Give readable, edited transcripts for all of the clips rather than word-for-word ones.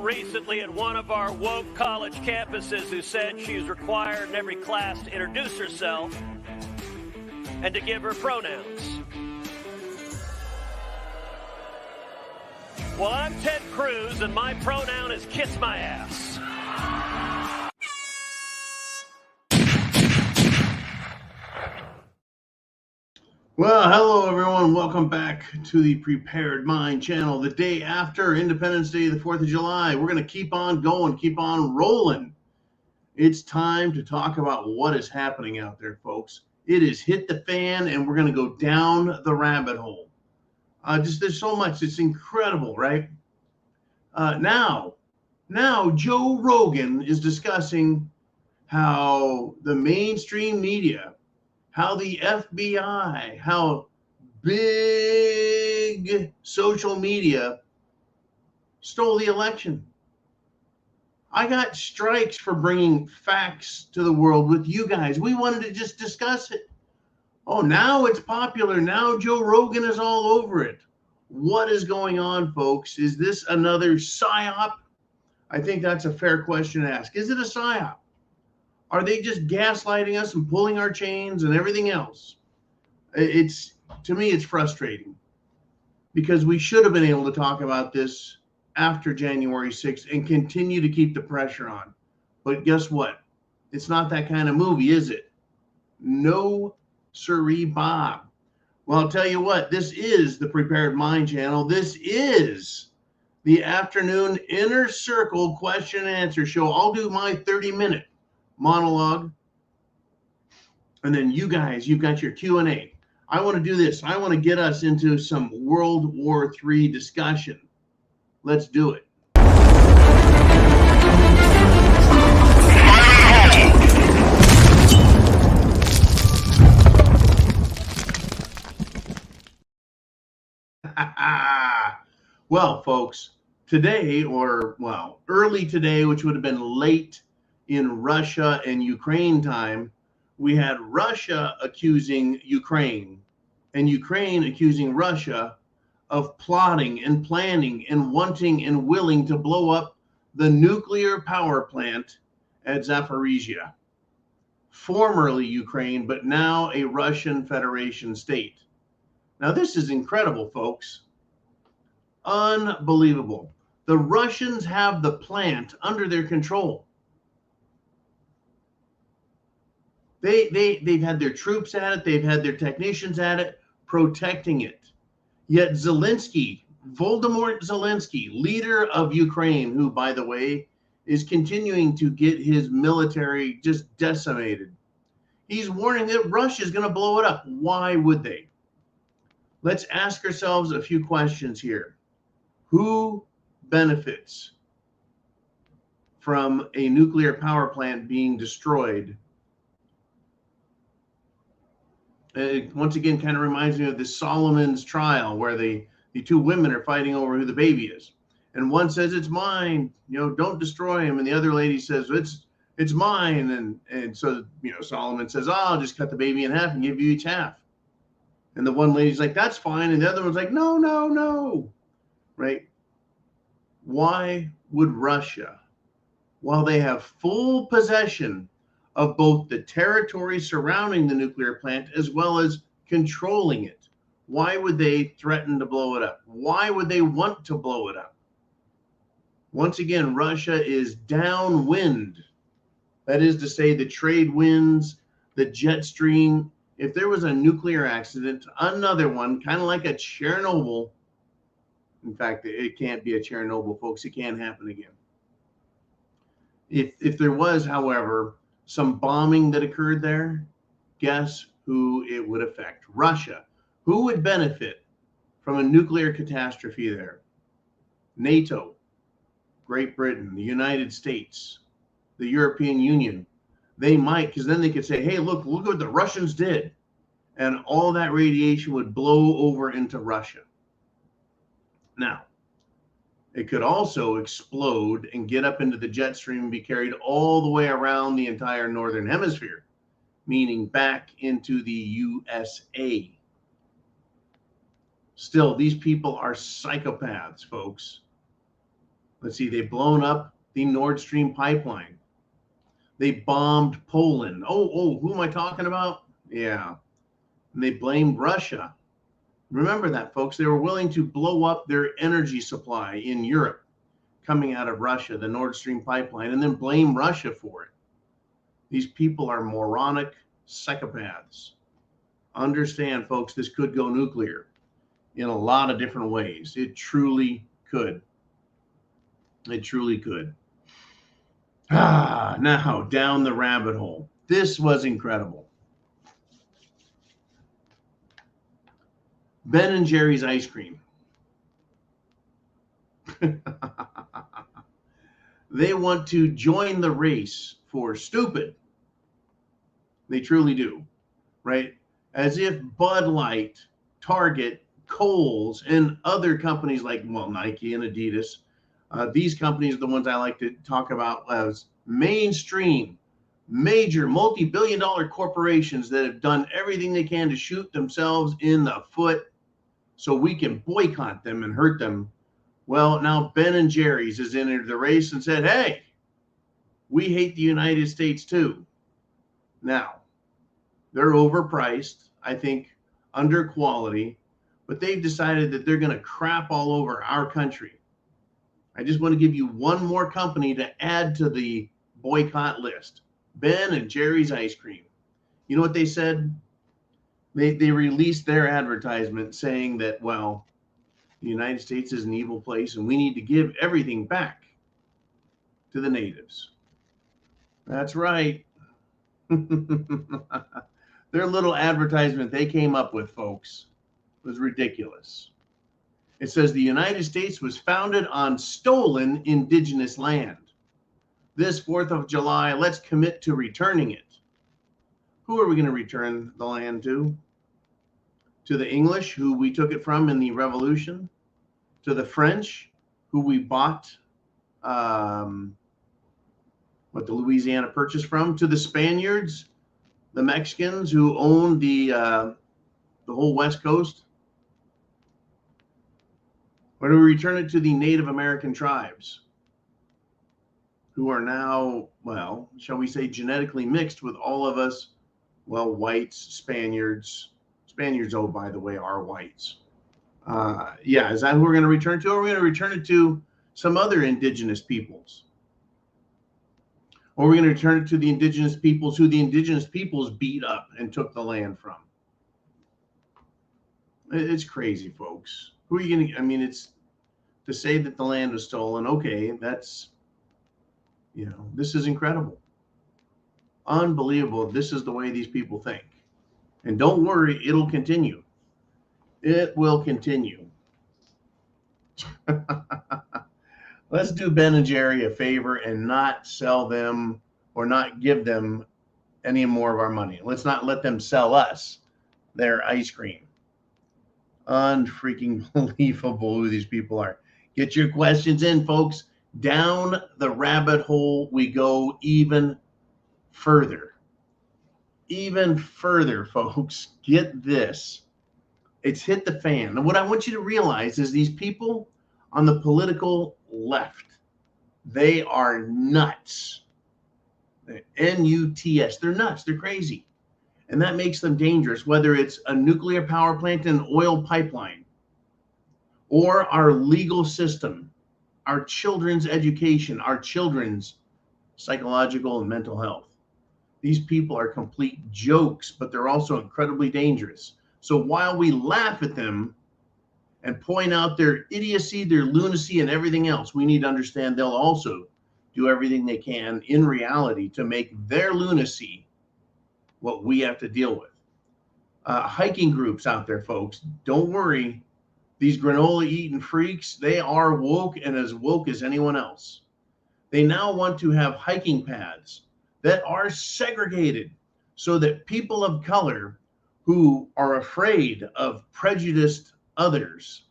woman recently at one of our woke college campuses who said she's required in every class to introduce herself and to give her pronouns. Well, I'm Ted Cruz, and my pronoun is kiss my ass. Well, hello everyone. Welcome back to the Prepared Mind channel. The day after Independence Day, the 4th of July, we're going to keep on going, keep on rolling. It's time to talk about what is happening out there, folks. It has hit the fan, and we're going to go down the rabbit hole. There's so much. It's incredible, right? Now, Joe Rogan is discussing how the mainstream media, how the FBI, how big social media stole the election. I got strikes for bringing facts to the world with you guys. We wanted to just discuss it. Oh, now it's popular. Now Joe Rogan is all over it. What is going on, folks? Is this another psyop? I think that's a fair question to ask. Is it a psyop? Are they just gaslighting us and pulling our chains and everything else? To me, it's frustrating because we should have been able to talk about this after January 6th and continue to keep the pressure on. But guess what? It's not that kind of movie, is it? No, sirree, Bob. Well, I'll tell you what, this is the Prepared Mind channel. This is the afternoon inner circle question and answer show. I'll do my 30-minute monologue, and then you guys, you've got your Q&A. I want to do this. I want to get us into some World War III discussion. Let's do it. Well, folks, today, early today, which would have been late in Russia and Ukraine time, we had Russia accusing Ukraine and Ukraine accusing Russia of plotting and planning and wanting and willing to blow up the nuclear power plant at Zaporizhia, formerly Ukraine, but now a Russian Federation state. Now, this is incredible, folks. Unbelievable. The Russians have the plant under their control. They've had their troops at it. They've had their technicians at it, protecting it. Yet Zelensky, Volodymyr Zelensky, leader of Ukraine, who, by the way, is continuing to get his military just decimated. He's warning that Russia is going to blow it up. Why would they? Let's ask ourselves a few questions here. Who benefits from a nuclear power plant being destroyed? It once again kind of reminds me of the Solomon's trial where the two women are fighting over who the baby is. And one says, it's mine, don't destroy him. And the other lady says, it's mine. And so, Solomon says, I'll just cut the baby in half and give you each half. And the one lady's like, that's fine. And the other one's like, no. Right? Why would Russia, while they have full possession of both the territory surrounding the nuclear plant as well as controlling it, why would they threaten to blow it up? Why would they want to blow it up? Once again, Russia is downwind. That is to say, the trade winds, the jet stream. If there was a nuclear accident, another one, kind of like a Chernobyl. In fact, it can't be a Chernobyl, folks. It can't happen again. If there was, however, some bombing that occurred there, guess who it would affect? Russia. Who would benefit from a nuclear catastrophe there? NATO, Great Britain, the United States, the European Union. They might, because then they could say, hey, look what the Russians did. And all that radiation would blow over into Russia. Now, it could also explode and get up into the jet stream and be carried all the way around the entire northern hemisphere, meaning back into the USA. Still, these people are psychopaths, folks. Let's see, they've blown up the Nord Stream pipeline. They bombed Poland. Oh, who am I talking about? Yeah. And they blamed Russia. Remember that, folks. They were willing to blow up their energy supply in Europe coming out of Russia, the Nord Stream pipeline, and then blame Russia for it. These people are moronic psychopaths. Understand, folks, this could go nuclear in a lot of different ways. It truly could. It truly could. Now down the rabbit hole. This was incredible. Ben and Jerry's ice cream. They want to join the race for stupid. They truly do, right? As if Bud Light, Target, Kohl's, and other companies like, well, Nike and Adidas, these companies are the ones I like to talk about as mainstream, major, multi-billion-dollar corporations that have done everything they can to shoot themselves in the foot so we can boycott them and hurt them. Well, now Ben and Jerry's has entered the race and said, hey, we hate the United States too. Now, they're overpriced, I think, under quality, but they've decided that they're going to crap all over our country. I just want to give you one more company to add to the boycott list. Ben and Jerry's ice cream. You know what they said? They released their advertisement saying that, well, the United States is an evil place and we need to give everything back to the natives. That's right. Their little advertisement they came up with, folks, was ridiculous. It says the United States was founded on stolen indigenous land. This 4th of July, let's commit to returning it. Who are we going to return the land to? To the English, who we took it from in the Revolution? To the French, who we bought the Louisiana Purchase from? To the Spaniards, the Mexicans who owned the whole West Coast? Or do we return it to the Native American tribes who are now, well, shall we say, genetically mixed with all of us, well, whites, Spaniards. Spaniards, oh, by the way, are whites. Yeah, is that who we're going to return to? Or are we going to return it to some other indigenous peoples? Or are we going to return it to the indigenous peoples who the indigenous peoples beat up and took the land from? It's crazy, folks. Who are you going to, I mean, it's to say that the land was stolen. Okay, that's, you know, this is incredible. Unbelievable. This is the way these people think. And don't worry, it'll continue. It will continue. Let's do Ben and Jerry a favor and not sell them or not give them any more of our money. Let's not let them sell us their ice cream. Unfreaking believable who these people are. Get your questions in, folks. Down the rabbit hole we go even further. Even further, folks. Get this. It's hit the fan. And what I want you to realize is these people on the political left, they are nuts. N-U-T-S. They're nuts. They're crazy. And that makes them dangerous, whether it's a nuclear power plant and an oil pipeline, or our legal system, our children's education, our children's psychological and mental health. These people are complete jokes, but they're also incredibly dangerous. So while we laugh at them and point out their idiocy, their lunacy, and everything else, we need to understand they'll also do everything they can in reality to make their lunacy what we have to deal with. Hiking groups out there, folks, don't worry. These granola eating freaks, they are woke and as woke as anyone else. They now want to have hiking paths that are segregated so that people of color who are afraid of prejudiced others,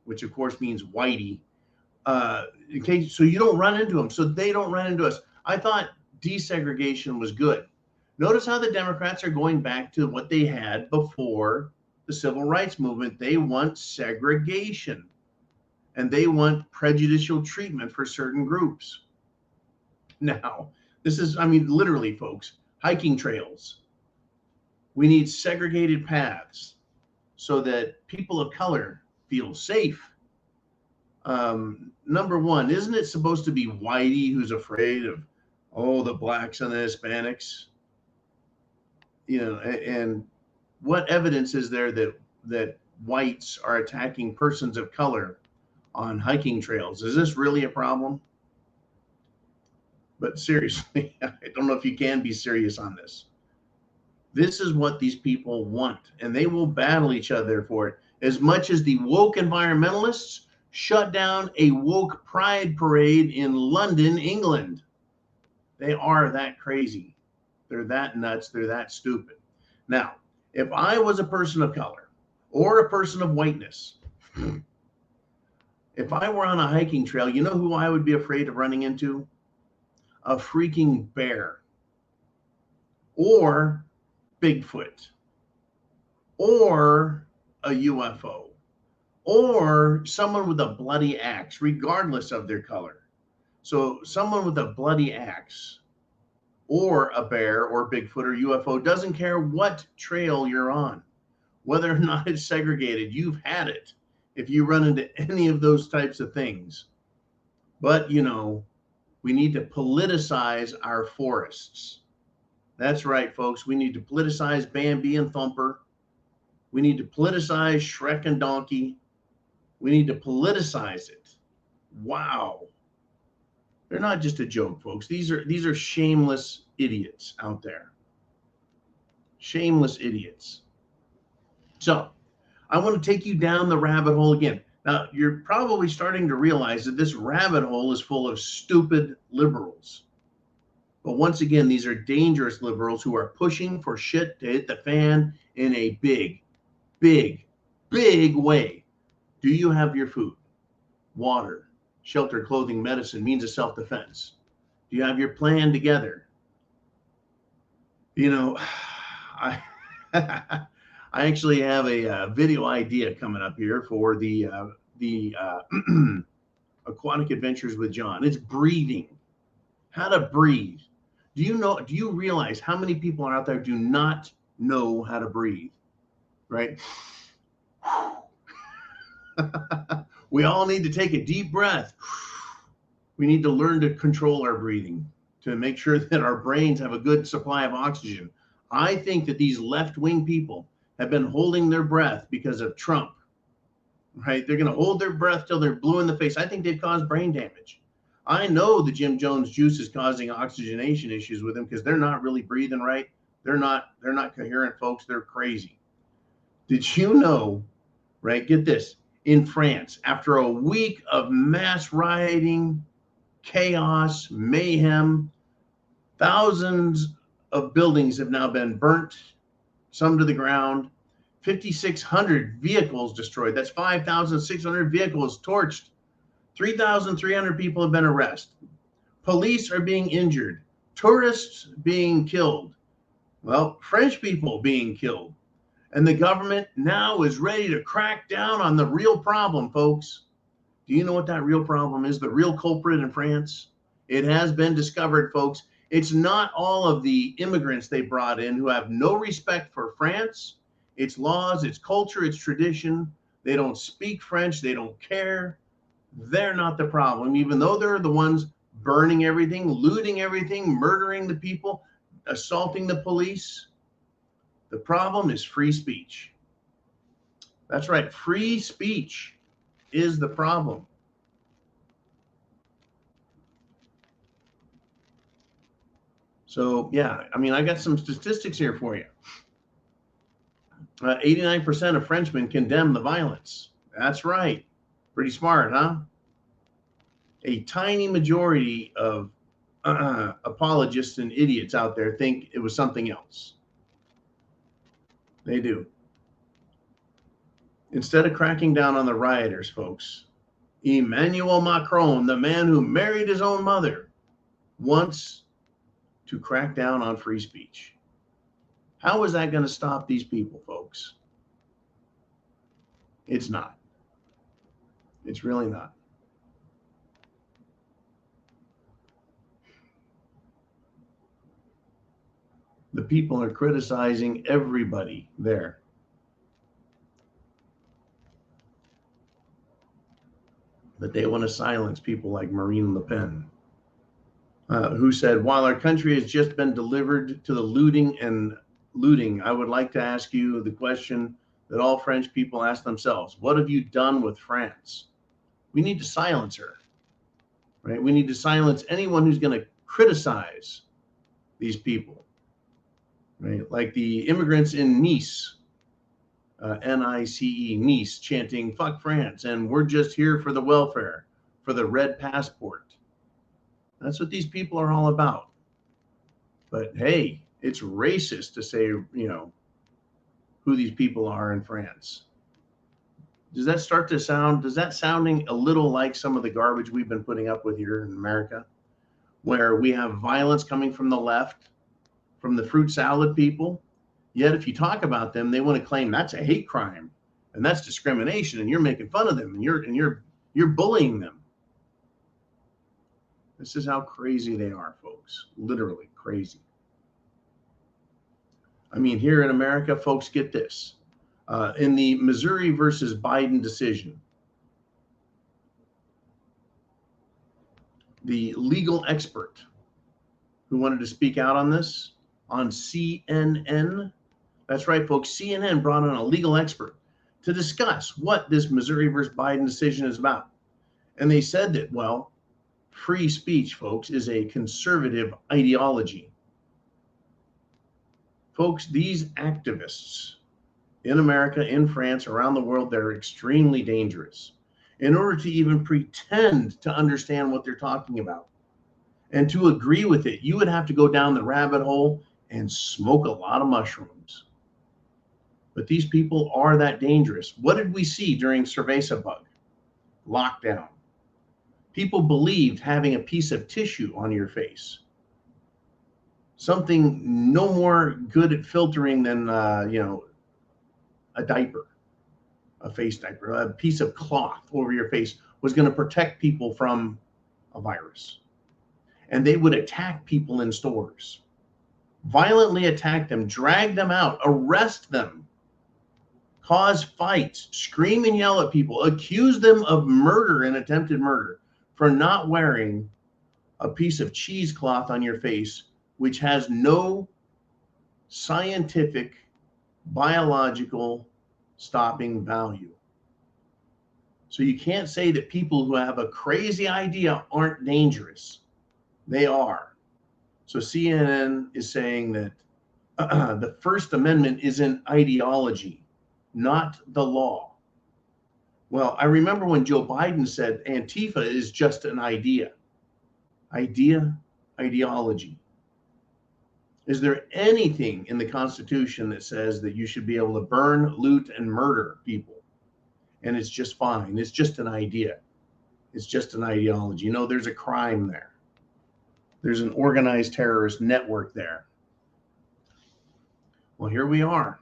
which of course means whitey, okay, so you don't run into them, so they don't run into us. I thought desegregation was good. Notice how the Democrats are going back to what they had before the civil rights movement. They want segregation. and they want prejudicial treatment for certain groups. Now, this is, I mean, literally, folks, hiking trails. We need segregated paths so that people of color feel safe. Number one, isn't it supposed to be Whitey who's afraid of, oh, the blacks and the Hispanics? You know, and what evidence is there that whites are attacking persons of color on hiking trails? Is this really a problem? But seriously, I don't know if you can be serious on this. This is what these people want, and they will battle each other for it. As much as the woke environmentalists shut down a woke pride parade in London, England. They are that crazy. They're that nuts. They're that stupid. Now, if I was a person of color or a person of whiteness, if I were on a hiking trail, you know who I would be afraid of running into? A freaking bear or Bigfoot or a UFO or someone with a bloody axe, regardless of their color. So someone with a bloody axe or a bear or Bigfoot or UFO, doesn't care what trail you're on, whether or not it's segregated, you've had it if you run into any of those types of things. But, you know, we need to politicize our forests. That's right, folks. We need to politicize Bambi and Thumper. We need to politicize Shrek and Donkey. We need to politicize it. Wow. They're not just a joke, folks. These are shameless idiots out there. Shameless idiots. So I want to take you down the rabbit hole again. Now, you're probably starting to realize that this rabbit hole is full of stupid liberals. But once again, these are dangerous liberals who are pushing for shit to hit the fan in a big, big, big way. Do you have your food, water, shelter, clothing, medicine, means of self-defense? Do you have your plan together? You know, I actually have a video idea coming up here for the Aquatic Adventures with John. It's breathing, how to breathe. Do you realize how many people are out there do not know how to breathe, right? We all need to take a deep breath. We need to learn to control our breathing to make sure that our brains have a good supply of oxygen. I think that these left-wing people have been holding their breath because of Trump, right? They're going to hold their breath till they're blue in the face. I think they've caused brain damage. I know the Jim Jones juice is causing oxygenation issues with them because they're not really breathing right. They're not coherent, folks. They're crazy. Did you know, right? Get this. In France, after a week of mass rioting, chaos, mayhem, thousands of buildings have now been burnt, some to the ground, 5,600 vehicles destroyed. That's 5,600 vehicles torched. 3,300 people have been arrested. Police are being injured. Tourists being killed. Well, French people being killed. And the government now is ready to crack down on the real problem, folks. Do you know what that real problem is? The real culprit in France? It has been discovered, folks. It's not all of the immigrants they brought in who have no respect for France, its laws, its culture, its tradition. They don't speak French. They don't care. They're not the problem, even though they're the ones burning everything, looting everything, murdering the people, assaulting the police. The problem is free speech. That's right. Free speech is the problem. So, yeah, I mean, I got some statistics here for you. 89% of Frenchmen condemn the violence. That's right. Pretty smart, huh? A tiny majority of apologists and idiots out there think it was something else. They do. Instead of cracking down on the rioters, folks, Emmanuel Macron, the man who married his own mother, wants to crack down on free speech. How is that going to stop these people, folks? It's not. It's really not. The people are criticizing everybody there. But they want to silence people like Marine Le Pen, who said, while our country has just been delivered to the looting, I would like to ask you the question that all French people ask themselves. What have you done with France? We need to silence her, right? We need to silence anyone who's going to criticize these people, right? Like the immigrants in Nice, Nice, Nice, chanting, fuck France, and we're just here for the welfare, for the red passport. That's what these people are all about. But hey, it's racist to say, who these people are in France. Does that sounding a little like some of the garbage we've been putting up with here in America, where we have violence coming from the left, from the fruit salad people? Yet if you talk about them, they want to claim that's a hate crime and that's discrimination and you're making fun of them and you're bullying them. This is how crazy they are, folks. Literally crazy. I mean, here in America, folks, get this. In the Missouri versus Biden decision, the legal expert who wanted to speak out on this on CNN, that's right, folks, CNN brought on a legal expert to discuss what this Missouri versus Biden decision is about. And they said that, well, free speech, folks, is a conservative ideology. Folks, these activists in America, in France, around the world, they're extremely dangerous. In order to even pretend to understand what they're talking about and to agree with it, you would have to go down the rabbit hole and smoke a lot of mushrooms. But these people are that dangerous. What did we see during Cerveza bug? Lockdown. People believed having a piece of tissue on your face, something no more good at filtering than, a diaper, a face diaper, a piece of cloth over your face was going to protect people from a virus. And they would attack people in stores, violently attack them, drag them out, arrest them, cause fights, scream and yell at people, accuse them of murder and attempted murder for not wearing a piece of cheesecloth on your face, which has no scientific, biological stopping value. So you can't say that people who have a crazy idea aren't dangerous. They are. So CNN is saying that the First Amendment is an ideology, not the law. Well, I remember when Joe Biden said Antifa is just an idea. Ideology. Is there anything in the Constitution that says that you should be able to burn, loot, and murder people? And it's just fine. It's just an idea. It's just an ideology. There's a crime there. There's an organized terrorist network there. Well, here we are.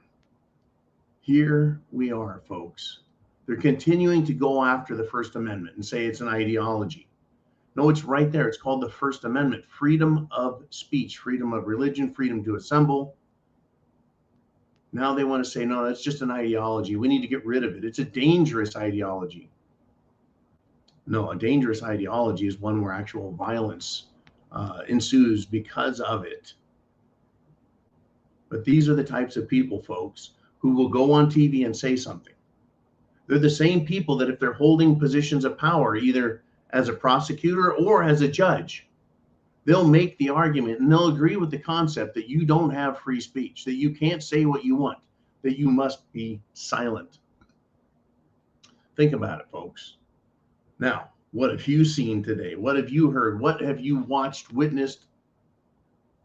Here we are, folks. They're continuing to go after the First Amendment and say it's an ideology. No, it's right there. It's called the First Amendment. Freedom of speech, freedom of religion, freedom to assemble. Now they want to say, no, that's just an ideology. We need to get rid of it. It's a dangerous ideology. No, a dangerous ideology is one where actual violence ensues because of it. But these are the types of people, folks, who will go on TV and say something. They're the same people that if they're holding positions of power, either as a prosecutor or as a judge, they'll make the argument and they'll agree with the concept that you don't have free speech, that you can't say what you want, that you must be silent. Think about it, folks. Now, what have you seen today? What have you heard? What have you watched, witnessed,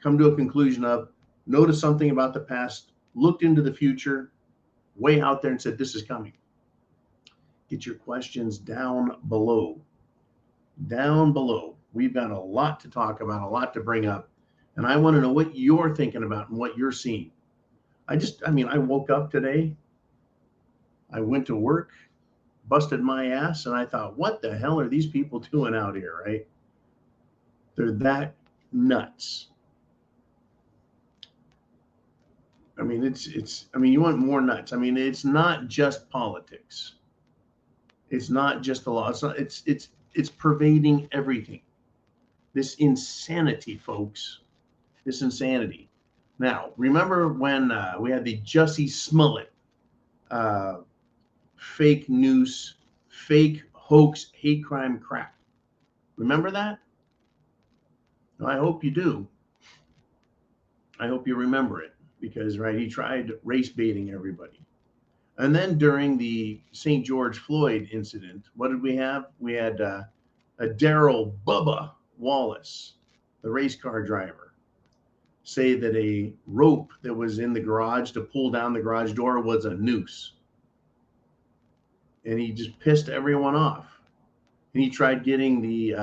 come to a conclusion of, noticed something about the past, looked into the future, way out there and said, this is coming? Get your questions down below. Down below. We've got a lot to talk about, a lot to bring up. And I want to know what you're thinking about and what you're seeing. I woke up today. I went to work. busted my ass, and I thought, what the hell are these people doing out here, right? They're that nuts. I mean, you want more nuts. I mean, it's not just politics. It's not just the law. It's pervading everything. This insanity, folks. This insanity. Now, remember when we had the Jussie Smollett fake news, fake hoax, hate crime crap? Remember that? I hope you do. I hope you remember it because, right, he tried race baiting everybody. And then during the St. George Floyd incident, what did we have? We had a Darrell Bubba Wallace, the race car driver, say that a rope that was in the garage to pull down the garage door was a noose. And he just pissed everyone off. And he tried getting the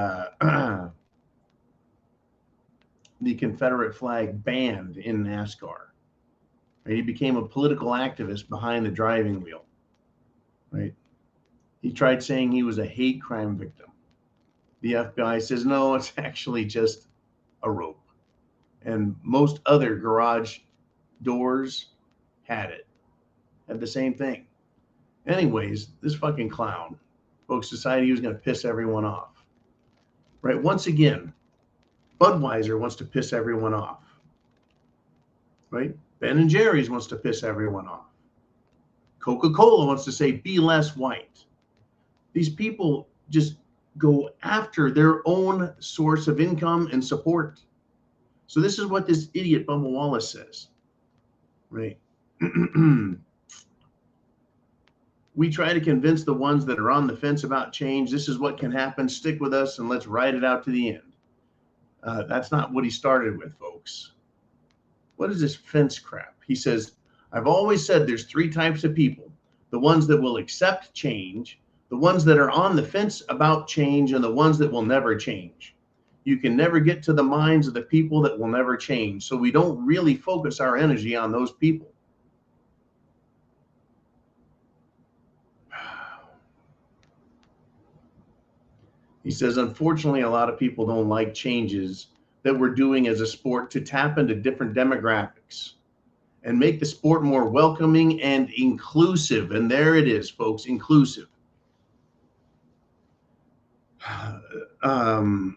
Confederate flag banned in NASCAR. Right? He became a political activist behind the driving wheel. Right? He tried saying he was a hate crime victim. The FBI says, no, it's actually just a rope. And most other garage doors had the same thing. Anyways, this fucking clown, folks, decided he was going to piss everyone off. Right? Once again, Budweiser wants to piss everyone off. Right? Ben and Jerry's wants to piss everyone off. Coca-Cola wants to say, be less white. These people just go after their own source of income and support. So this is what this idiot Bubba Wallace says. Right? We try to convince the ones that are on the fence about change. This is what can happen. Stick with us and let's ride it out to the end. That's not what he started with, folks. What is this fence crap? He says, I've always said there's three types of people. The ones that will accept change, the ones that are on the fence about change, and the ones that will never change. You can never get to the minds of the people that will never change. So we don't really focus our energy on those people. He says, unfortunately, a lot of people don't like changes that we're doing as a sport to tap into different demographics and make the sport more welcoming and inclusive. And there it is, folks, inclusive. Do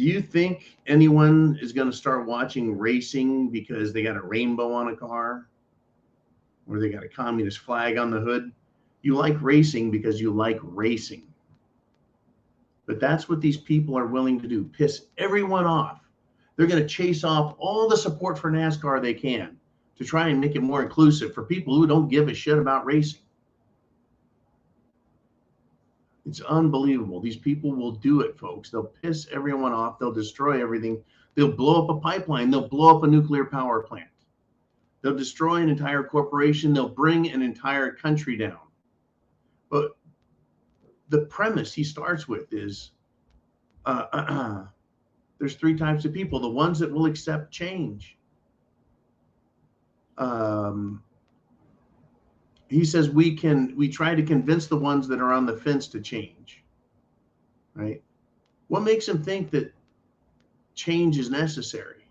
you think anyone is going to start watching racing because they got a rainbow on a car or they got a communist flag on the hood? You like racing because you like racing. But that's what these people are willing to do, piss everyone off. They're going to chase off all the support for NASCAR they can to try and make it more inclusive for people who don't give a shit about racing. It's unbelievable. These people will do it, folks. They'll piss everyone off. They'll destroy everything. They'll blow up a pipeline. They'll blow up a nuclear power plant. They'll destroy an entire corporation. They'll bring an entire country down. But the premise he starts with is there's three types of people. The ones that will accept change. He says we try to convince the ones that are on the fence to change, right? What makes them think that change is necessary?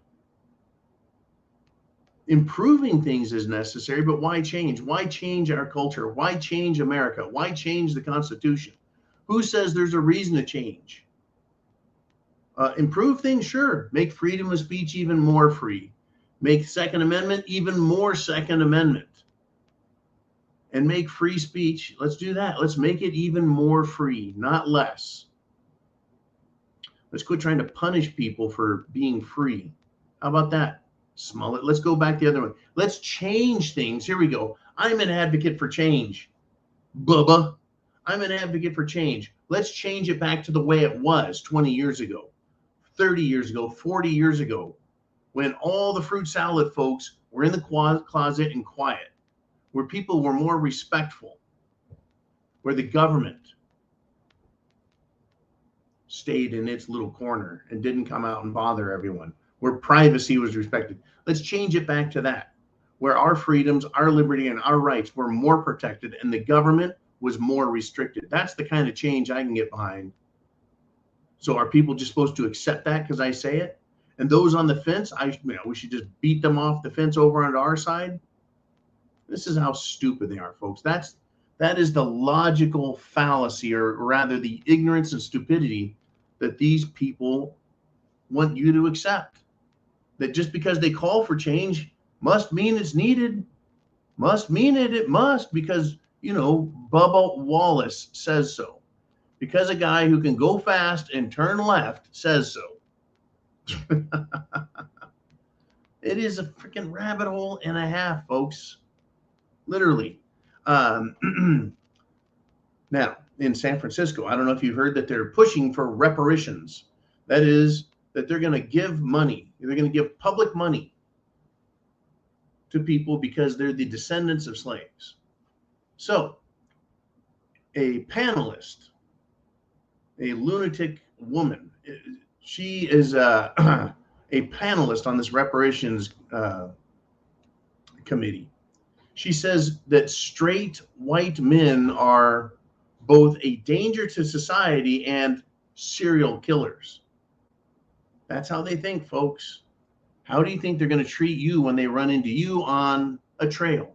Improving things is necessary, but why change? Why change our culture? Why change America? Why change the Constitution? Who says there's a reason to change? Improve things, sure. Make freedom of speech even more free. Make Second Amendment even more Second Amendment. And make free speech, let's do that. Let's make it even more free, not less. Let's quit trying to punish people for being free. How about that? Smollett, let's go back the other way. Let's change things. Here we go. I'm an advocate for change. Bubba, I'm an advocate for change. Let's change it back to the way it was 20 years ago, 30 years ago, 40 years ago, when all the fruit salad folks were in the closet and quiet, where people were more respectful, where the government stayed in its little corner and didn't come out and bother everyone, where privacy was respected. Let's change it back to that, where our freedoms, our liberty, and our rights were more protected, and the government was more restricted. That's the kind of change I can get behind. So are people just supposed to accept that because I say it? And those on the fence, we should just beat them off the fence over onto our side. This is how stupid they are, folks. That is the logical fallacy, or rather the ignorance and stupidity that these people want you to accept. That just because they call for change must mean it's needed. Must mean it. It must, because, Bubba Wallace says so. Because a guy who can go fast and turn left says so. It is a freaking rabbit hole and a half, folks. Literally. Now, in San Francisco, I don't know if you've heard that they're pushing for reparations. That is, that they're going to give money. They're going to give public money to people because they're the descendants of slaves. So, a panelist, a lunatic woman, she is a panelist on this reparations committee. She says that straight white men are both a danger to society and serial killers. That's how they think, folks. How do you think they're going to treat you when they run into you on a trail?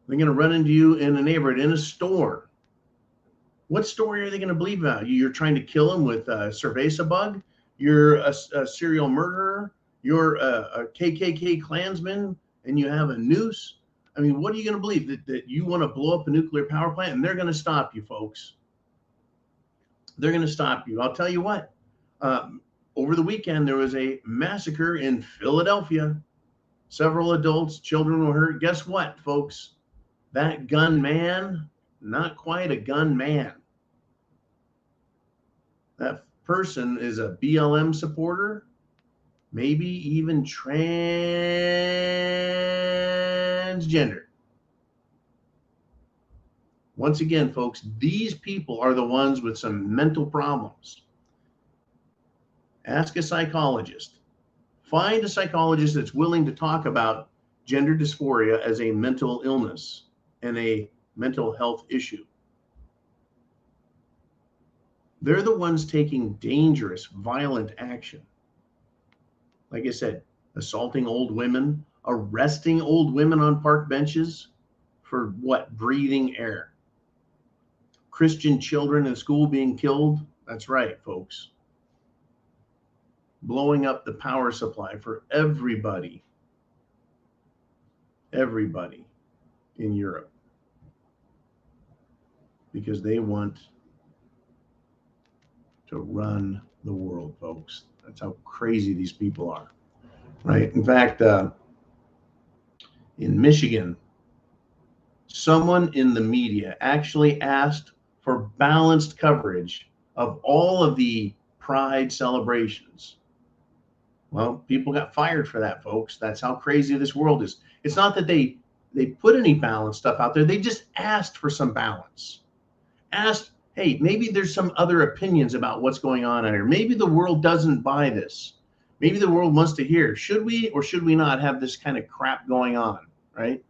They're going to run into you in a neighborhood, in a store. What story are they going to believe about you? You're trying to kill them with a cerveza bug? You're a serial murderer? You're a KKK Klansman and you have a noose? I mean, what are you going to believe? That you want to blow up a nuclear power plant? And they're going to stop you, folks. They're going to stop you. I'll tell you what. Over the weekend, there was a massacre in Philadelphia. Several adults, children were hurt. Guess what, folks? That gunman, not quite a gunman. That person is a BLM supporter, maybe even transgender. Once again, folks, these people are the ones with some mental problems. Ask a psychologist. Find a psychologist that's willing to talk about gender dysphoria as a mental illness and a mental health issue. They're the ones taking dangerous, violent action. Like I said, assaulting old women, arresting old women on park benches for what? Breathing air. Christian children in school being killed. That's right, folks. Blowing up the power supply for everybody in Europe, because they want to run the world, folks. That's how crazy these people are, right? In fact, in Michigan, someone in the media actually asked for balanced coverage of all of the Pride celebrations. Well, people got fired for that, folks. That's how crazy this world is. It's not that they put any balanced stuff out there. They just asked for some balance. Asked, hey, maybe there's some other opinions about what's going on out here. Maybe the world doesn't buy this. Maybe the world wants to hear, should we or should we not have this kind of crap going on, right?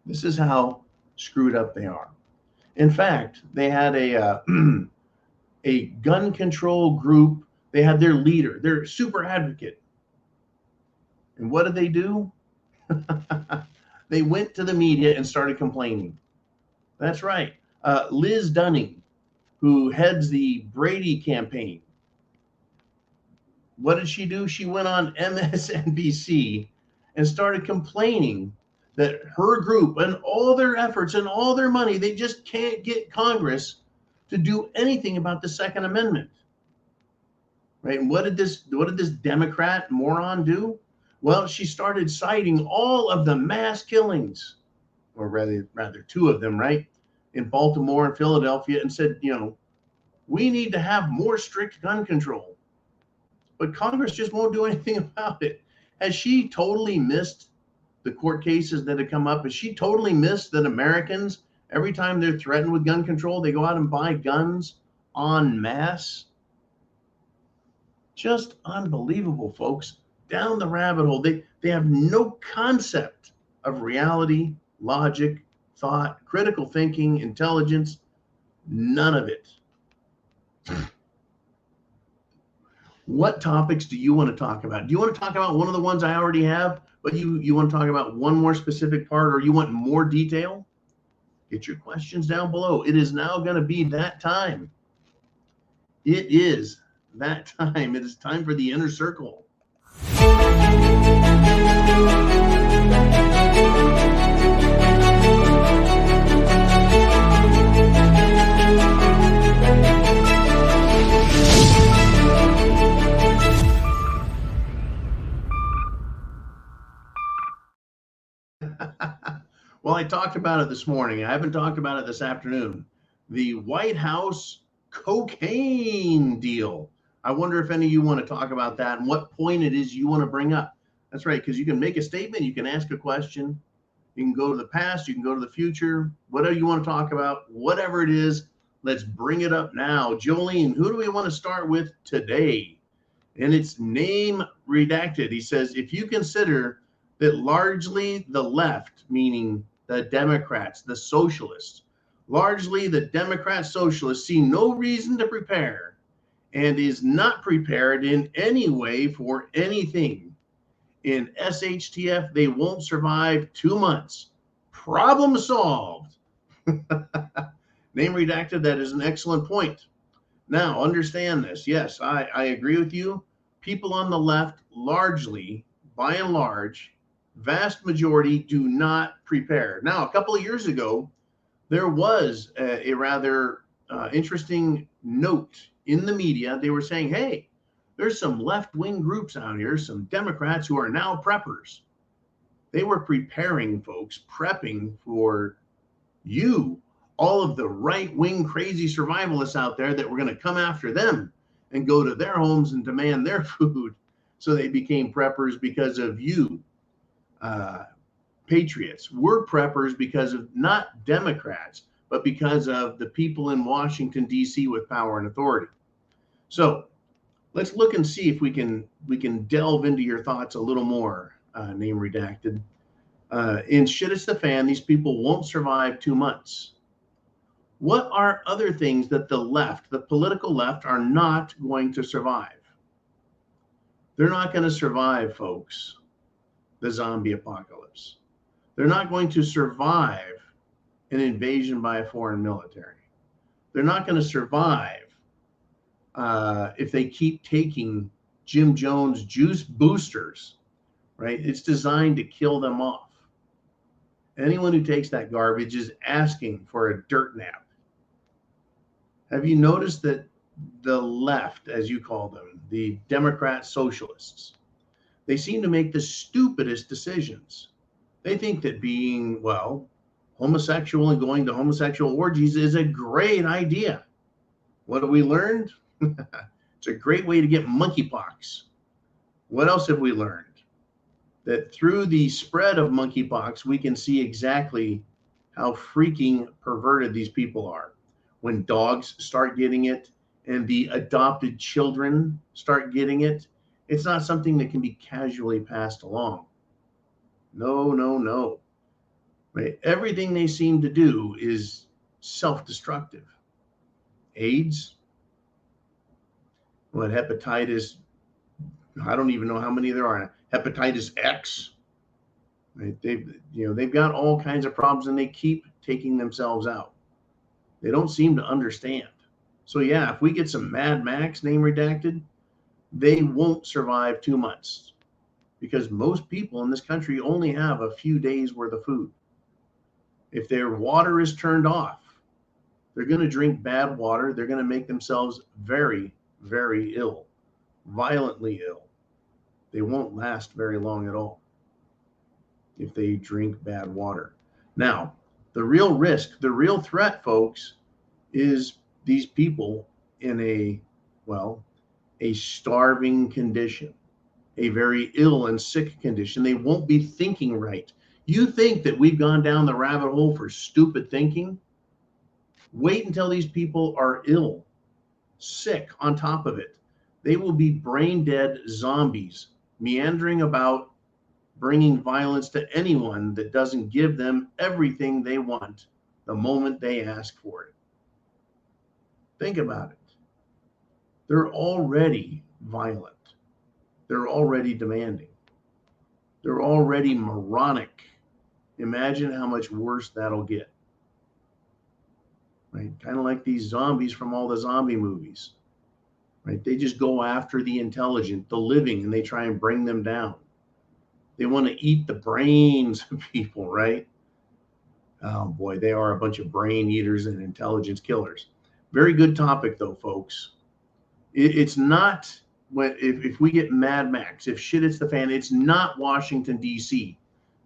This is how screwed up they are. In fact, they had a gun control group. They had their leader, their super advocate. And what did they do? They went to the media and started complaining. That's right. Liz Dunning, who heads the Brady campaign. What did she do? She went on MSNBC and started complaining that her group and all their efforts and all their money, they just can't get Congress to do anything about the Second Amendment. Right? And what did this Democrat moron do? Well, she started citing all of the mass killings, or rather two of them, right, in Baltimore and Philadelphia, and said, we need to have more strict gun control. But Congress just won't do anything about it. Has she totally missed the court cases that have come up? Has she totally missed that Americans, every time they're threatened with gun control, they go out and buy guns en masse? Just unbelievable, folks. down the rabbit hole. They have no concept of reality, logic, thought, critical thinking, intelligence, none of it. What topics do you want to talk about? Do you want to talk about one of the ones I already have, but you want to talk about one more specific part, or you want more detail? Get your questions down below. It is now going to be that time. It is that time. It is time for the inner circle. Well, I talked about it this morning. I haven't talked about it this afternoon. The White House cocaine deal. I wonder if any of you want to talk about that and what point it is you want to bring up. That's right, because you can make a statement, you can ask a question, you can go to the past, you can go to the future, whatever you want to talk about, whatever it is, let's bring it up now. Jolene, who do we want to start with today? And it's name redacted. He says, if you consider that largely the left, meaning the Democrats, the socialists, largely the Democrat socialists see no reason to prepare and is not prepared in any way for anything. In SHTF, they won't survive 2 months. Problem solved. Name redacted, that is an excellent point. Now, understand this. Yes, I agree with you. People on the left, largely, by and large, vast majority do not prepare. Now, a couple of years ago, there was a rather interesting note in the media. They were saying, hey, there's some left-wing groups out here, some Democrats who are now preppers. They were preparing, folks, prepping for you, all of the right-wing crazy survivalists out there that were going to come after them and go to their homes and demand their food. So they became preppers because of you. Patriots were preppers because of not Democrats, but because of the people in Washington, D.C. with power and authority. So let's look and see if we can delve into your thoughts a little more, name redacted. In shit it's the fan, these people won't survive 2 months. What are other things that the left, the political left, are not going to survive? They're not going to survive, folks, the zombie apocalypse. They're not going to survive an invasion by a foreign military. They're not going to survive if they keep taking Jim Jones juice boosters, right? It's designed to kill them off. Anyone who takes that garbage is asking for a dirt nap. Have you noticed that the left, as you call them, the Democrat socialists, they seem to make the stupidest decisions. They think that being, well, homosexual and going to homosexual orgies is a great idea. What have we learned? It's a great way to get monkeypox. What else have we learned? That through the spread of monkeypox, we can see exactly how freaking perverted these people are. When dogs start getting it and the adopted children start getting it, it's not something that can be casually passed along. No, no, no. Right? Everything they seem to do is self-destructive. AIDS, what, hepatitis, I don't even know how many there are. Hepatitis X, right? They've got all kinds of problems and they keep taking themselves out. They don't seem to understand. So yeah, if we get some Mad Max, name redacted, they won't survive 2 months because most people in this country only have a few days worth of food. If their water is turned off, they're going to drink bad water. They're going to make themselves very, very ill, violently ill. They won't last very long at all if they drink bad water. Now, the real risk, the real threat, folks, is these people in a starving condition, a very ill and sick condition. They won't be thinking right. You think that we've gone down the rabbit hole for stupid thinking? Wait until these people are ill, sick on top of it. They will be brain dead zombies meandering about, bringing violence to anyone that doesn't give them everything they want the moment they ask for it. Think about it. They're already violent. They're already demanding. They're already moronic. Imagine how much worse that'll get. Right? Kind of like these zombies from all the zombie movies. Right? They just go after the intelligent, the living, and they try and bring them down. They want to eat the brains of people, right? Oh boy, they are a bunch of brain eaters and intelligence killers. Very good topic though, folks. It's not when if we get Mad Max, if shit hits the fan, it's not Washington, D.C.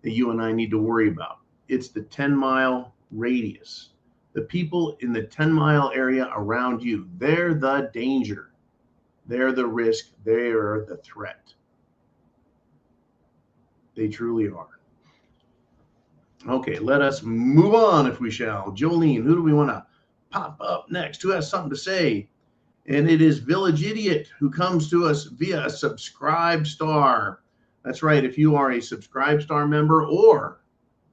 that you and I need to worry about. It's the 10-mile radius. The people in the 10-mile area around you, they're the danger. They're the risk. They are the threat. They truly are. Okay, let us move on if we shall. Jolene, who do we want to pop up next? Who has something to say? And it is Village Idiot, who comes to us via a Subscribe Star. That's right. If you are a Subscribe Star member or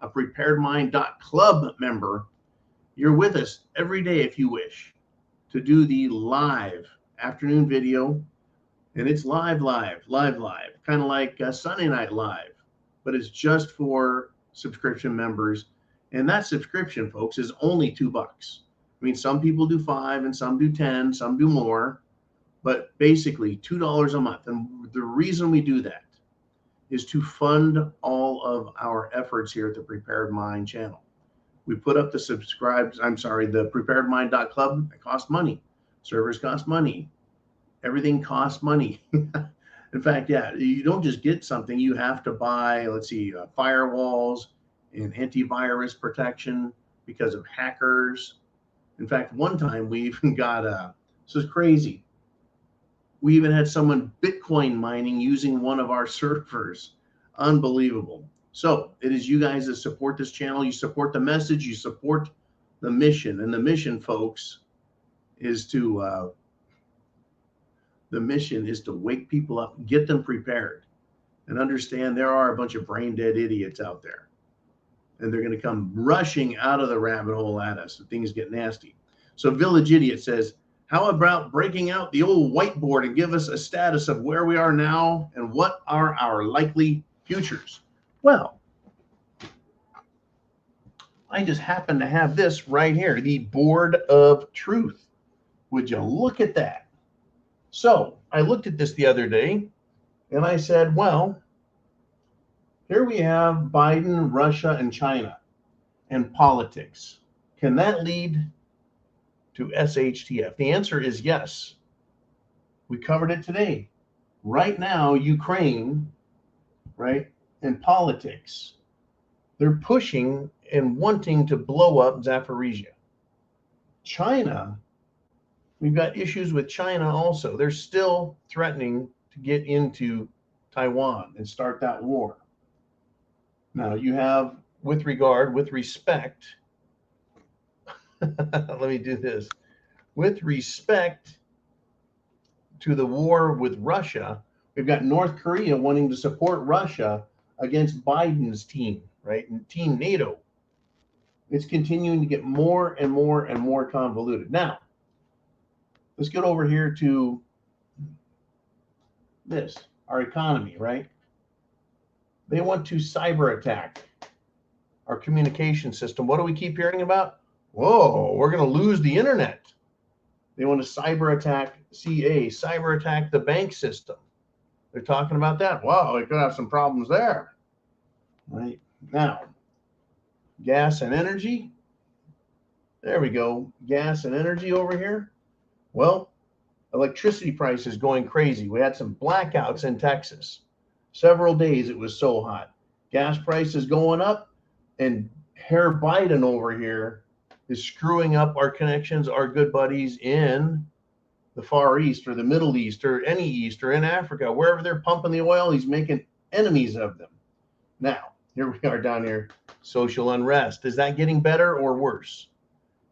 a preparedmind.club member, you're with us every day if you wish to do the live afternoon video. And it's live, kind of like Sunday Night Live, but it's just for subscription members. And that subscription, folks, is only $2. I mean, some people do 5 and some do 10, some do more, but basically $2 a month. And the reason we do that is to fund all of our efforts here at the Prepared Mind channel. We put up the the preparedmind.club. It costs money. Servers cost money. Everything costs money. In fact, yeah, you don't just get something. You have to buy, firewalls and antivirus protection because of hackers. In fact, one time we even got this is crazy. We even had someone Bitcoin mining using one of our servers. Unbelievable. So it is you guys that support this channel. You support the message. You support the mission. And the mission, folks, is to wake people up, get them prepared, and understand there are a bunch of brain dead idiots out there. And they're going to come rushing out of the rabbit hole at us if things get nasty. So Village Idiot says, how about breaking out the old whiteboard and give us a status of where we are now and what are our likely futures? Well, I just happen to have this right here, the Board of Truth. Would you look at that? So I looked at this the other day and I said, well, here we have Biden, Russia, and China and politics. Can that lead to SHTF? The answer is yes. We covered it today. Right now, Ukraine, right, and politics, they're pushing and wanting to blow up Zaporizhia. China, we've got issues with China also. They're still threatening to get into Taiwan and start that war. Now you have, with respect, let me do this. With respect to the war with Russia, we've got North Korea wanting to support Russia against Biden's team, right? And Team NATO. It's continuing to get more and more and more convoluted. Now, let's get over here to this, our economy, right? They want to cyber attack our communication system. What do we keep hearing about? Whoa, we're going to lose the internet. They want to cyber attack cyber attack the bank system. They're talking about that. Wow, they could have some problems there. Right now, gas and energy. There we go. Gas and energy over here. Well, electricity prices going crazy. We had some blackouts in Texas. Several days it was so hot. Gas prices going up, and Herr Biden over here is screwing up our connections, our good buddies in the Far East or the Middle East or any East or in Africa, wherever they're pumping the oil, he's making enemies of them. Now, here we are down here, social unrest. Is that getting better or worse?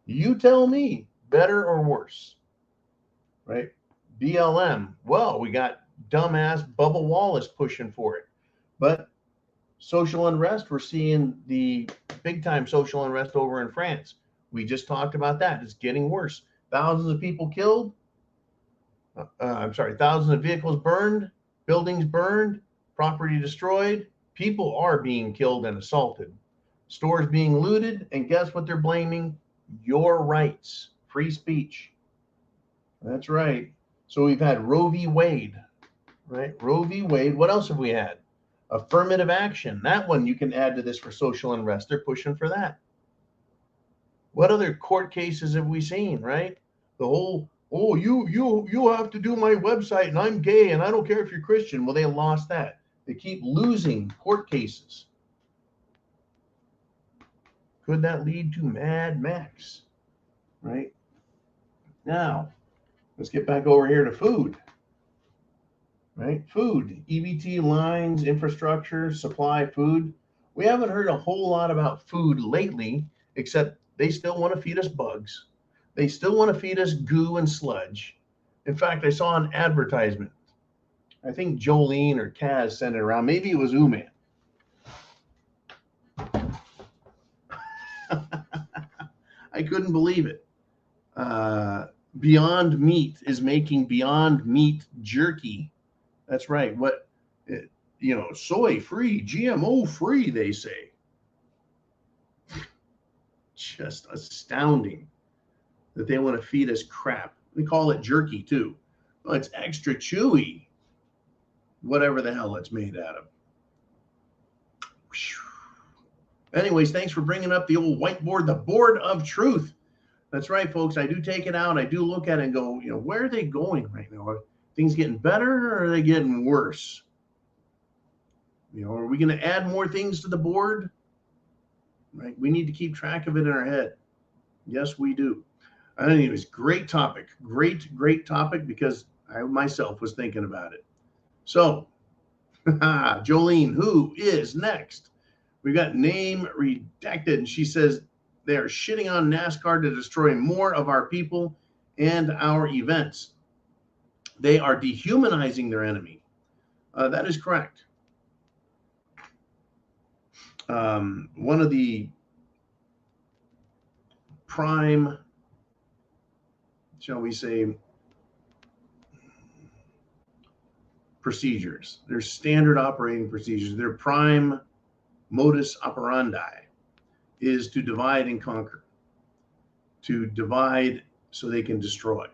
You tell me, better or worse, right? BLM. Well, we got dumbass Bubba Wallace pushing for it. But social unrest, we're seeing the big time social unrest over in France. We just talked about that. It's getting worse. Thousands of people killed. Thousands of vehicles burned, buildings burned, property destroyed. People are being killed and assaulted. Stores being looted. And guess what they're blaming? Your rights. Free speech. That's right. So we've had Roe v. Wade, right? Roe v. Wade. What else have we had? Affirmative action. That one you can add to this for social unrest. They're pushing for that. What other court cases have we seen, right? The whole, oh, you have to do my website and I'm gay and I don't care if you're Christian. Well, they lost that. They keep losing court cases. Could that lead to Mad Max, right? Now, let's get back over here to food, right? Food, EBT lines, infrastructure, supply, food. We haven't heard a whole lot about food lately, except they still want to feed us bugs. They still want to feed us goo and sludge. In fact, I saw an advertisement. I think Jolene or Kaz sent it around. Maybe it was Uman. I couldn't believe it. Beyond Meat is making Beyond Meat jerky. That's right. Soy free, GMO free, they say. Just astounding that they want to feed us crap. We call it jerky too. Well, it's extra chewy, whatever the hell it's made out of. Anyways, thanks for bringing up the old whiteboard, the board of truth. That's right, folks. I do take it out. I do look at it and go, where are they going right now? Are things getting better or are they getting worse? Are we going to add more things to the board? Right? We need to keep track of it in our head. Yes, we do. Anyways, great topic. Great topic because I myself was thinking about it. So, Jolene, who is next? We got name redacted, and she says they are shitting on NASCAR to destroy more of our people and our events. They are dehumanizing their enemy. That is correct. One of the prime, shall we say, procedures, their standard operating procedures, their prime modus operandi is to divide and conquer, to divide so they can destroy,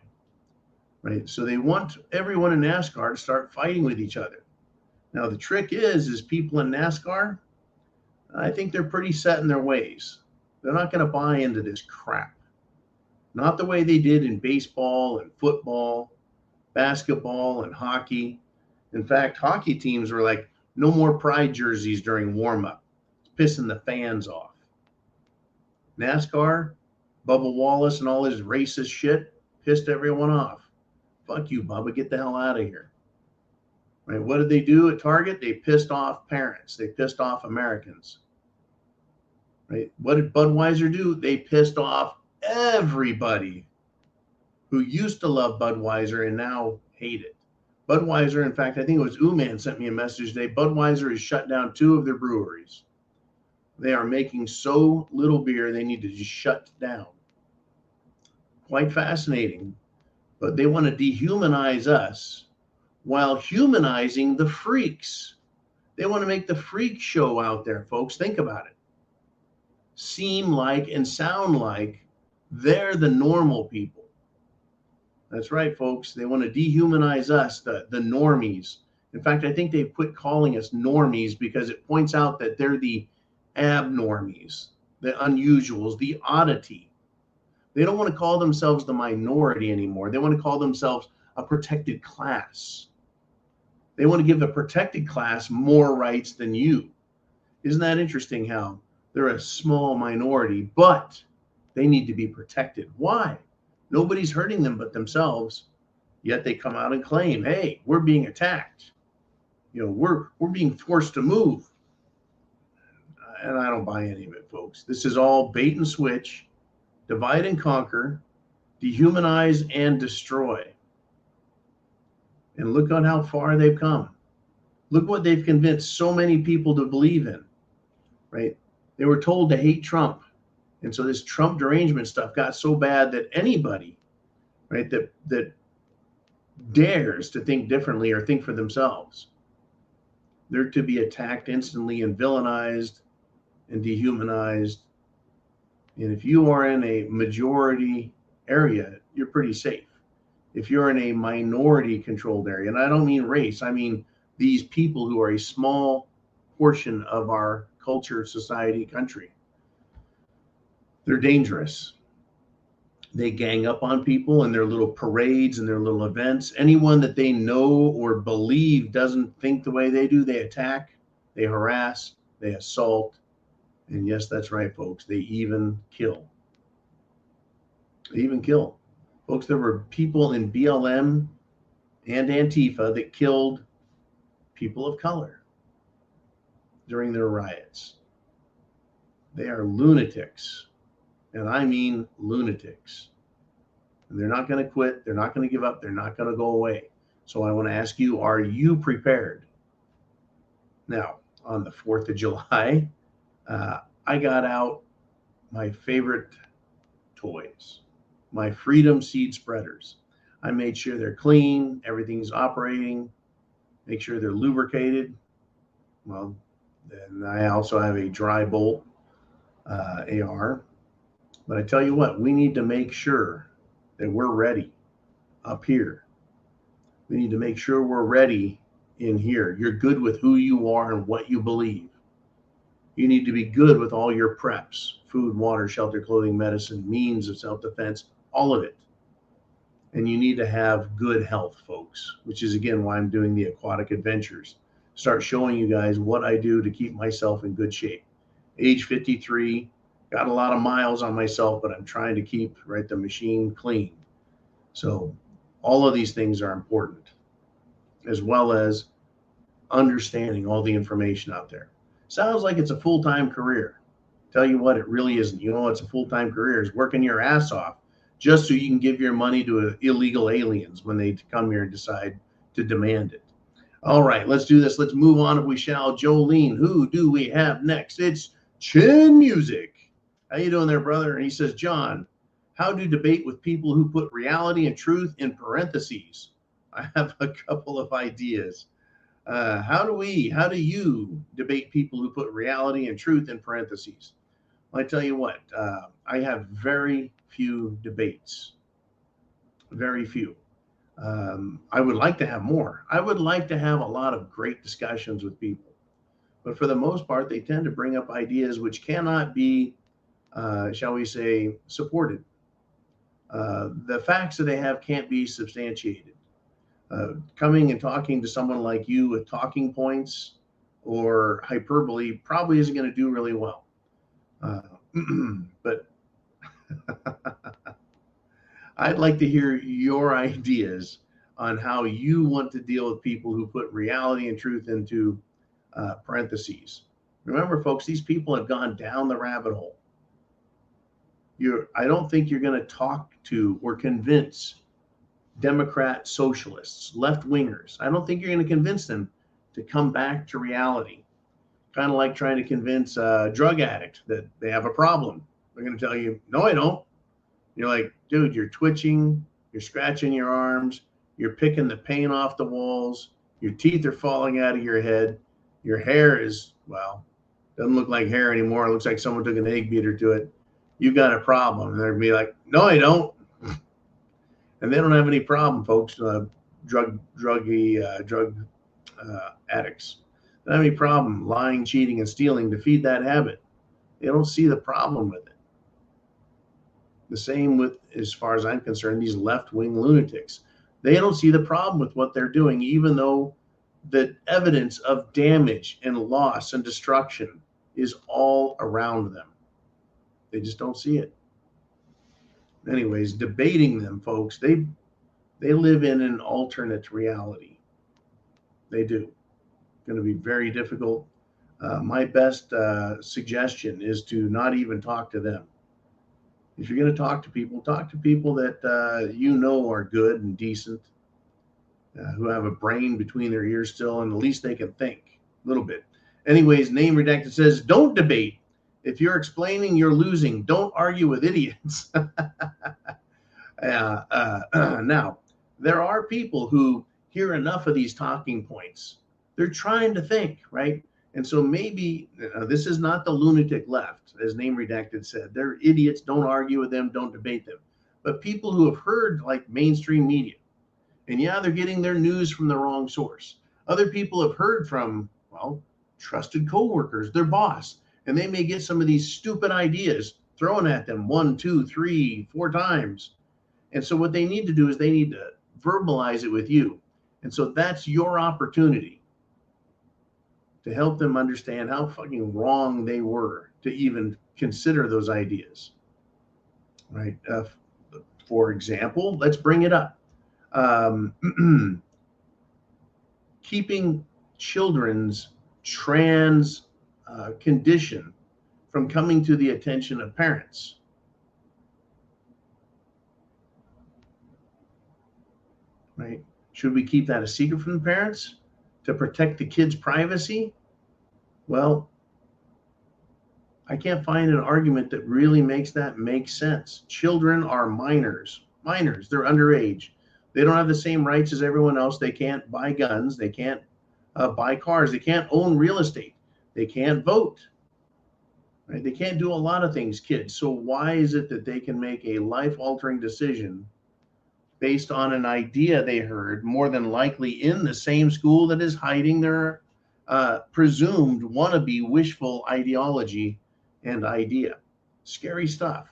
right? So they want everyone in NASCAR to start fighting with each other. Now, the trick is people in NASCAR, I think they're pretty set in their ways. They're not going to buy into this crap. Not the way they did in baseball and football, basketball and hockey. In fact, hockey teams were like, no more pride jerseys during warm-up. It's pissing the fans off. NASCAR, Bubba Wallace and all his racist shit pissed everyone off. Fuck you, Bubba. Get the hell out of here. Right? What did they do at Target? They pissed off parents. They pissed off Americans. Right? What did Budweiser do? They pissed off everybody who used to love Budweiser and now hate it. Budweiser, in fact, I think it was Uman sent me a message today. Budweiser has shut down 2 of their breweries. They are making so little beer, they need to just shut down. Quite fascinating. But they want to dehumanize us while humanizing the freaks. They want to make the freak show out there, folks. Think about it. Seem like and sound like they're the normal people. That's right, folks. They want to dehumanize us, the normies. In fact, I think they've quit calling us normies because it points out that they're the abnormies, the unusuals, the oddity. They don't want to call themselves the minority anymore. They want to call themselves a protected class. They want to give the protected class more rights than you. Isn't that interesting how they're a small minority, but they need to be protected? Why? Nobody's hurting them but themselves, yet they come out and claim, hey, we're being attacked. We're being forced to move. And I don't buy any of it, folks. This is all bait and switch, divide and conquer, dehumanize and destroy. And look on how far they've come. Look what they've convinced so many people to believe in, right? They were told to hate Trump. And so this Trump derangement stuff got so bad that anybody, right, that dares to think differently or think for themselves, they're to be attacked instantly and villainized and dehumanized. And if you are in a majority area, you're pretty safe. If you're in a minority controlled area, and I don't mean race, I mean these people who are a small portion of our culture, society, country, they're dangerous. They gang up on people in their little parades and their little events. Anyone that they know or believe doesn't think the way they do, they attack, they harass, they assault. And yes, that's right, folks. They even kill. They even kill. Folks, there were people in BLM and Antifa that killed people of color during their riots. They are lunatics. And I mean lunatics. And they're not going to quit. They're not going to give up. They're not going to go away. So I want to ask you, are you prepared? Now, on the 4th of July, I got out my favorite toys, my Freedom Seed Spreaders. I made sure they're clean, everything's operating, make sure they're lubricated. Well, then I also have a dry bolt AR. But I tell you what, we need to make sure that we're ready up here. We need to make sure we're ready in here. You're good with who you are and what you believe. You need to be good with all your preps, food, water, shelter, clothing, medicine, means of self-defense, all of it. And you need to have good health, folks, which is, again, why I'm doing the aquatic adventures. Start showing you guys what I do to keep myself in good shape. Age 53, got a lot of miles on myself, but I'm trying to keep, right, the machine clean. So all of these things are important, as well as understanding all the information out there. Sounds like it's a full-time career. Tell you what, it really isn't. You know what's a full-time career is working your ass off just so you can give your money to illegal aliens when they come here and decide to demand it. All right, let's do this. Let's move on if we shall. Jolene, who do we have next? It's Chin Music. How you doing there, brother? And he says, John, how do you debate with people who put reality and truth in parentheses? I have a couple of ideas. How do you debate people who put reality and truth in parentheses? Well, I tell you what, I have very few debates, very few. I would like to have more. I would like to have a lot of great discussions with people, but for the most part, they tend to bring up ideas which cannot be, shall we say, supported. The facts that they have can't be substantiated. Coming and talking to someone like you with talking points or hyperbole probably isn't going to do really well. But I'd like to hear your ideas on how you want to deal with people who put reality and truth into parentheses. Remember, folks, these people have gone down the rabbit hole. I don't think you're going to talk to or convince Democrat socialists, left-wingers. I don't think you're going to convince them to come back to reality. Kind of like trying to convince a drug addict that they have a problem. They're going to tell you, no, I don't. You're like, dude, you're twitching, you're scratching your arms, you're picking the paint off the walls, your teeth are falling out of your head, your hair is, well, doesn't look like hair anymore. It looks like someone took an egg beater to it. You've got a problem. And they're going to be like, no, I don't. And they don't have any problem, folks, drug addicts. They don't have any problem lying, cheating, and stealing to feed that habit. They don't see the problem with it. The same with, as far as I'm concerned, these left-wing lunatics. They don't see the problem with what they're doing, even though the evidence of damage and loss and destruction is all around them. They just don't see it. Anyways, debating them, folks, they live in an alternate reality. They do. It's going to be very difficult. My best suggestion is to not even talk to them. If you're going to talk to people that you know are good and decent who have a brain between their ears still, and at least they can think a little bit. Anyways, name redacted says, don't debate. If you're explaining, you're losing. Don't argue with idiots. Now, there are people who hear enough of these talking points. They're trying to think, right? And so maybe this is not the lunatic left, as name redacted said. They're idiots. Don't argue with them. Don't debate them. But people who have heard like mainstream media, and yeah, they're getting their news from the wrong source. Other people have heard from, well, trusted coworkers, their boss, and they may get some of these stupid ideas thrown at them 1, 2, 3, 4 times. And so what they need to do is they need to verbalize it with you. And so that's your opportunity to help them understand how fucking wrong they were to even consider those ideas, right? For example, let's bring it up. Keeping children's trans condition from coming to the attention of parents. Right? Should we keep that a secret from the parents to protect the kids' privacy? Well, I can't find an argument that really makes that make sense. Children are minors. Minors, they're underage. They don't have the same rights as everyone else. They can't buy guns. They can't buy cars. They can't own real estate. They can't vote. Right? They can't do a lot of things, kids. So why is it that they can make a life-altering decision based on an idea they heard, more than likely in the same school that is hiding their presumed wannabe wishful ideology and idea? Scary stuff.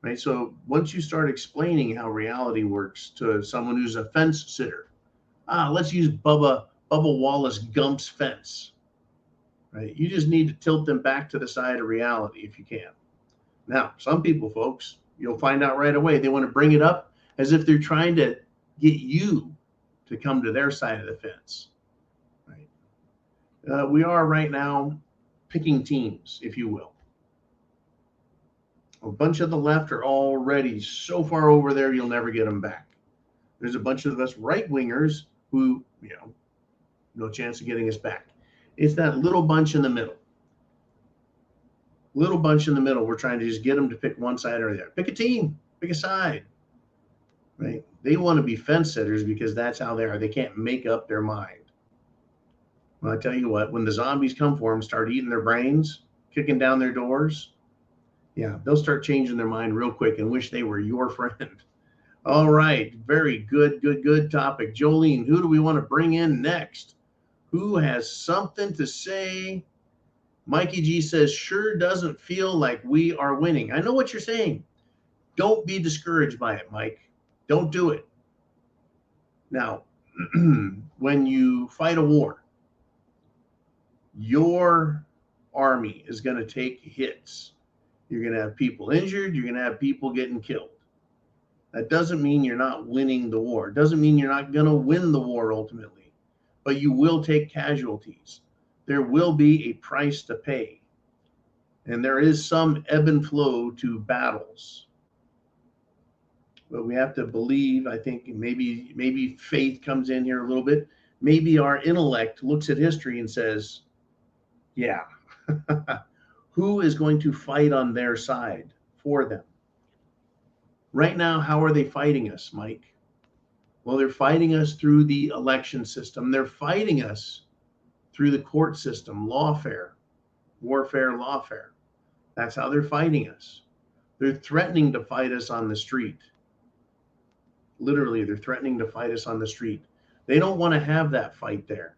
Right? So once you start explaining how reality works to someone who's a fence sitter, let's use Bubba Wallace Gump's fence. Right? You just need to tilt them back to the side of reality if you can. Now, some people, folks, you'll find out right away, they want to bring it up as if they're trying to get you to come to their side of the fence. Right? We are right now picking teams, if you will. A bunch of the left are already so far over there, you'll never get them back. There's a bunch of us right-wingers who, no chance of getting us back. It's that little bunch in the middle. Little bunch in the middle. We're trying to just get them to pick one side or the other. Pick a team. Pick a side. Right? They want to be fence sitters because that's how they are. They can't make up their mind. Well, I tell you what, when the zombies come for them, start eating their brains, kicking down their doors, yeah, they'll start changing their mind real quick and wish they were your friend. All right. Very good topic. Jolene, who do we want to bring in next? Who has something to say? Mikey G says, sure doesn't feel like we are winning. I know what you're saying. Don't be discouraged by it, Mike. Don't do it. Now, when you fight a war, your army is going to take hits. You're going to have people injured. You're going to have people getting killed. That doesn't mean you're not winning the war. It doesn't mean you're not going to win the war ultimately, but you will take casualties. There will be a price to pay. And there is some ebb and flow to battles. But we have to believe, I think maybe faith comes in here a little bit. Maybe our intellect looks at history and says, yeah, who is going to fight on their side for them? Right now, how are they fighting us, Mike? Well, they're fighting us through the election system. They're fighting us through the court system, lawfare, warfare, lawfare. That's how they're fighting us. They're threatening to fight us on the street. Literally, they're threatening to fight us on the street. They don't want to have that fight there.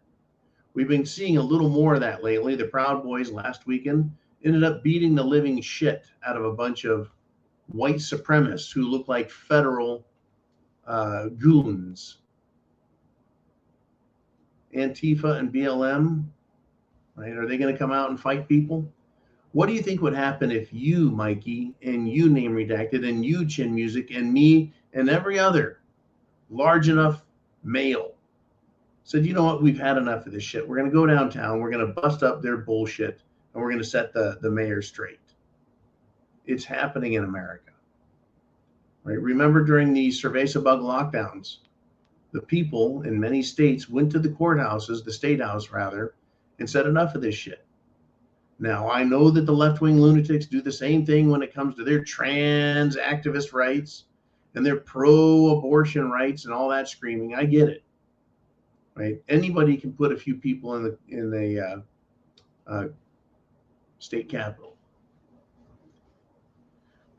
We've been seeing a little more of that lately. The Proud Boys last weekend ended up beating the living shit out of a bunch of white supremacists who look like federal goons. Antifa and BLM, right? Are they going to come out and fight people? What do you think would happen if you, Mikey, and you, Name Redacted, and you, Chin Music, and me, and every other large enough male said, you know what, we've had enough of this shit. We're going to go downtown. We're going to bust up their bullshit, and we're going to set the mayor straight. It's happening in America. Right? Remember during the Cerveza Bug lockdowns, The people in many states went to the courthouses, the state house rather, and said enough of this shit. Now, I know that the left-wing lunatics do the same thing when it comes to their trans activist rights and their pro-abortion rights and all that screaming. I get it, right? Anybody can put a few people in the state capitol,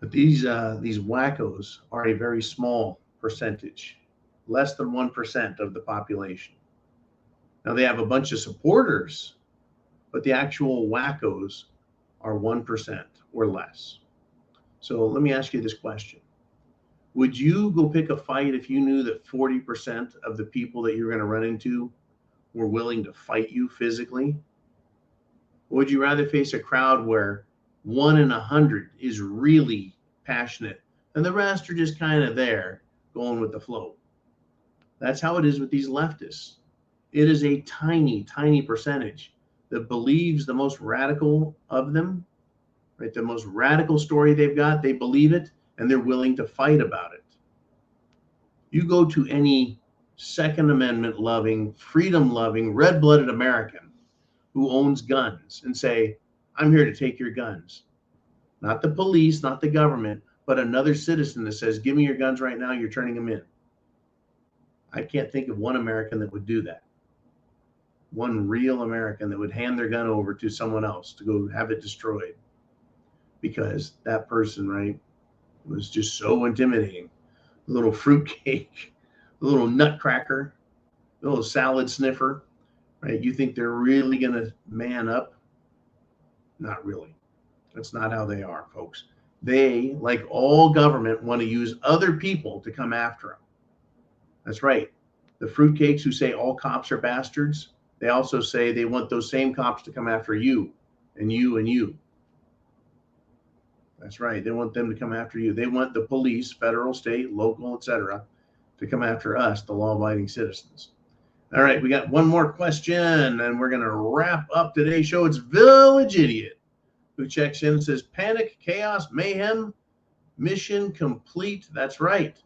but these wackos are a very small percentage, less than 1% of the population. Now they have a bunch of supporters, but the actual wackos are 1% or less. So let me ask you this question. Would you go pick a fight if you knew that 40% of the people that you're going to run into were willing to fight you physically? Or would you rather face a crowd where 1 in 100 is really passionate and the rest are just kind of there going with the flow? That's how it is with these leftists. It is a tiny, tiny percentage that believes the most radical of them, right? The most radical story they've got, they believe it, and they're willing to fight about it. You go to any Second Amendment loving, freedom loving, red blooded American who owns guns and say, I'm here to take your guns. Not the police, not the government, but another citizen that says, give me your guns right now, you're turning them in. I can't think of one American that would do that. One real American that would hand their gun over to someone else to go have it destroyed. Because that person, right, was just so intimidating. A little fruitcake, a little nutcracker, a little salad sniffer, right? You think they're really going to man up? Not really. That's not how they are, folks. They, like all government, want to use other people to come after them. That's right. The fruitcakes who say all cops are bastards, they also say they want those same cops to come after you and you and you. That's right. They want them to come after you. They want the police, federal, state, local, etc., to come after us, the law-abiding citizens. All right, we got one more question, and we're going to wrap up today's show. It's Village Idiot, who checks in and says, panic, chaos, mayhem, mission complete. That's right.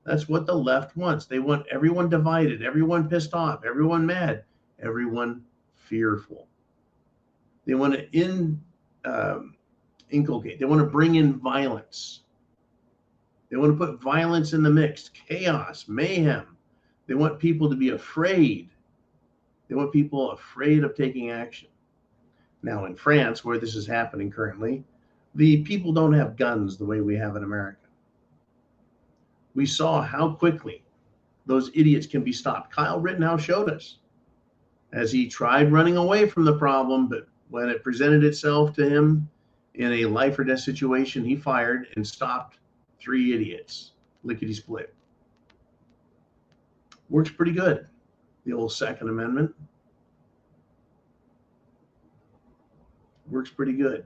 That's what the left wants. They want everyone divided, everyone pissed off, everyone mad, everyone fearful. They want to inculcate. They want to bring in violence. They want to put violence in the mix, chaos, mayhem. They want people to be afraid. They want people afraid of taking action. Now in France, where this is happening currently, the people don't have guns the way we have in America. We saw how quickly those idiots can be stopped. Kyle Rittenhouse showed us as he tried running away from the problem, but when it presented itself to him in a life or death situation, he fired and stopped 3 idiots, lickety split. Works pretty good, the old Second Amendment. Works pretty good.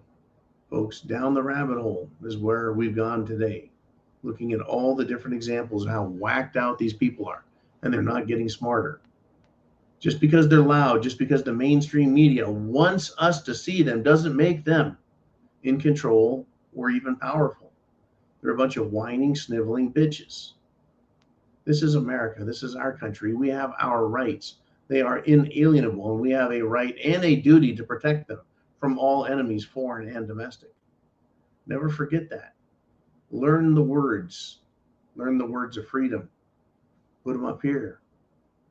Folks, down the rabbit hole is where we've gone today, looking at all the different examples of how whacked out these people are, and they're not getting smarter. Just because they're loud, just because the mainstream media wants us to see them, doesn't make them in control or even powerful. They're a bunch of whining, sniveling bitches. This is America. This is our country. We have our rights. They are inalienable, and we have a right and a duty to protect them from all enemies, foreign and domestic. Never forget that. Learn the words. Learn the words of freedom. Put them up here.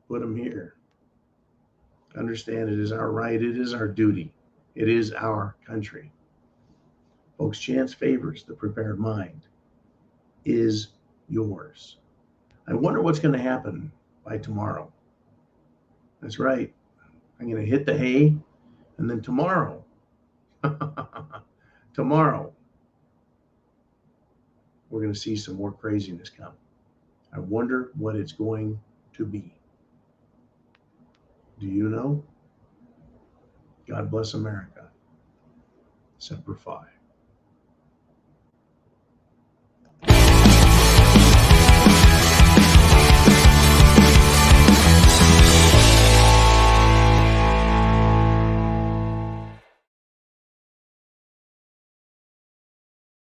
Put them here. Understand it is our right. It is our duty. It is our country. Folks, chance favors the prepared mind. Is yours. I wonder what's going to happen by tomorrow. That's right. I'm going to hit the hay, and then tomorrow, we're going to see some more craziness come. I wonder what it's going to be. Do you know? God bless America. Semper Fi.